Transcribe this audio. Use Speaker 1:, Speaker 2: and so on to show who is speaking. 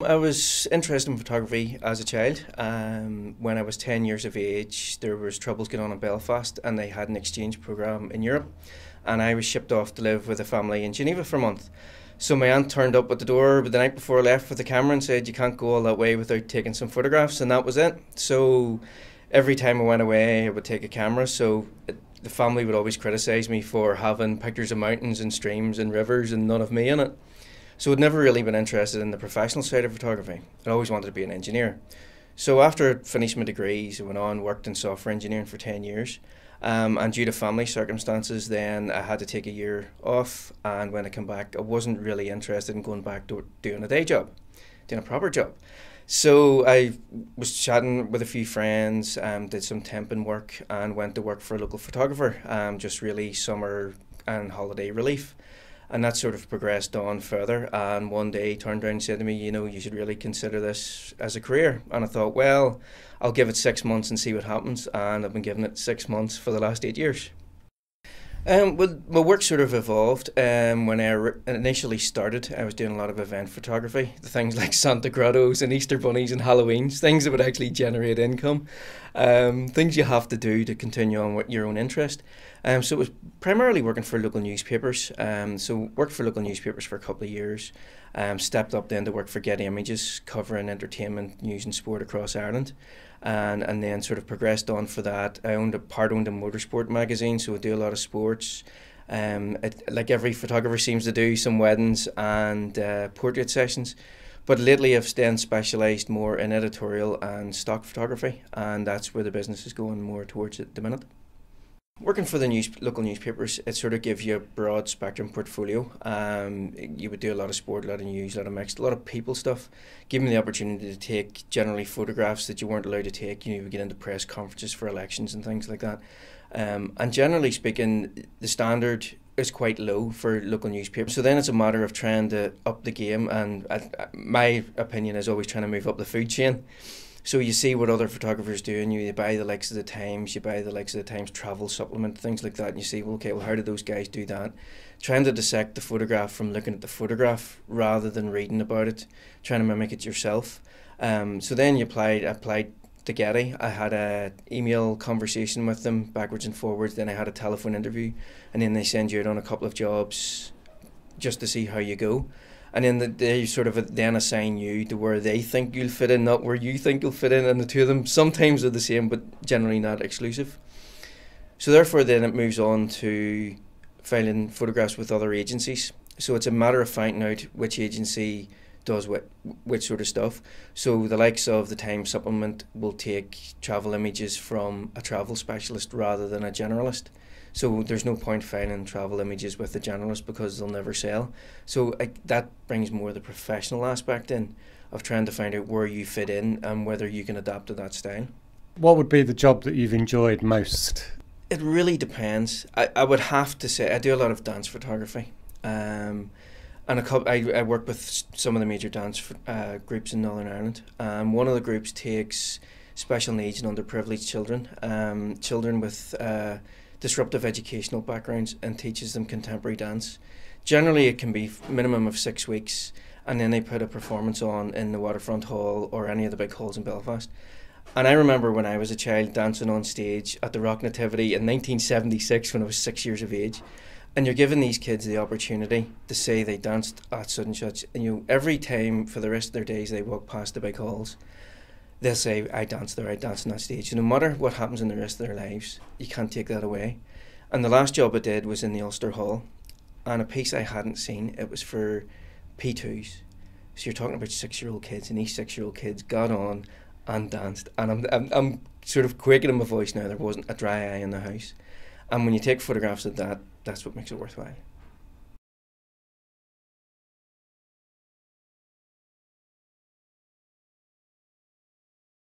Speaker 1: I was interested in photography as a child. When I was 10 years of age, there was troubles going on in Belfast and they had an exchange programme in Europe, and I was shipped off to live with a family in Geneva for a month. So my aunt turned up at the door the night before I left with a camera and said, "You can't go all that way without taking some photographs," and that was it. So every time I went away, I would take a camera. The family would always criticise me for having pictures of mountains and streams and rivers and none of me in it. So I'd never really been interested in the professional side of photography. I always wanted to be an engineer. So after I finished my degrees, I went on, worked in software engineering for 10 years. And due to family circumstances, then I had to take a year off. And when I came back, I wasn't really interested in going back to doing a day job, doing a proper job. So I was chatting with a few friends, did some temping work and went to work for a local photographer, just really summer and holiday relief. And that sort of progressed on further, and one day he turned around and said to me, you should really consider this as a career. And I thought, well, I'll give it 6 months and see what happens, and I've been giving it 6 months for the last 8 years. Well, my work sort of evolved. When I initially started, I was doing a lot of event photography, the things like Santa Grottos and Easter bunnies and Halloweens, things that would actually generate income, things you have to do to continue on with your own interest. So it was primarily working for local newspapers. So worked for local newspapers for a couple of years, stepped up then to work for Getty Images, covering entertainment, news and sport across Ireland. And then sort of progressed on for that. I owned a motorsport magazine, so I do a lot of sports. Like every photographer seems to do, some weddings and portrait sessions. But lately I've then specialised more in editorial and stock photography, and that's where the business is going more towards at the minute. Working for the local newspapers, it sort of gives you a broad spectrum portfolio. You would do a lot of sport, a lot of news, a lot of mixed, a lot of people stuff. Give me the opportunity to take generally photographs that you weren't allowed to take. You would get into press conferences for elections and things like that. And generally speaking, the standard is quite low for local newspapers. So then it's a matter of trying to up the game, and my opinion is always trying to move up the food chain. So you see what other photographers do, and you buy the likes of the Times, you buy the likes of the Times travel supplement, things like that, and you see, well, okay, well, how did those guys do that? Trying to dissect the photograph from looking at the photograph rather than reading about it, trying to mimic it yourself. So then I applied to Getty. I had an email conversation with them backwards and forwards, then I had a telephone interview, and then they send you out on a couple of jobs just to see how you go. And then they sort of then assign you to where they think you'll fit in, not where you think you'll fit in. And the two of them sometimes are the same, but generally not exclusive. So therefore then it moves on to filing photographs with other agencies. So it's a matter of finding out which agency does which sort of stuff. So the likes of the Times supplement will take travel images from a travel specialist rather than a generalist. So there's no point filing travel images with the generalist because they'll never sell. So that brings more the professional aspect in of trying to find out where you fit in and whether you can adapt to that style. What would be the job that you've enjoyed most? It really depends. I would have to say I do a lot of dance photography. And I work with some of the major dance groups in Northern Ireland. One of the groups takes special needs and underprivileged children, children with disruptive educational backgrounds, and teaches them contemporary dance. Generally it can be minimum of 6 weeks, and then they put a performance on in the Waterfront Hall or any of the big halls in Belfast. And I remember when I was a child dancing on stage at the Rock Nativity in 1976 when I was 6 years of age, and you're giving these kids the opportunity to say they danced at such and such, and every time for the rest of their days they walk past the big halls, they'll say, I danced there, I danced on that stage. So no matter what happens in the rest of their lives, you can't take that away. And the last job I did was in the Ulster Hall, and a piece I hadn't seen, it was for P2s. So you're talking about 6-year-old kids, and these 6-year-old kids got on and danced. And I'm sort of quaking in my voice now, there wasn't a dry eye in the house. And when you take photographs of that, that's what makes it worthwhile.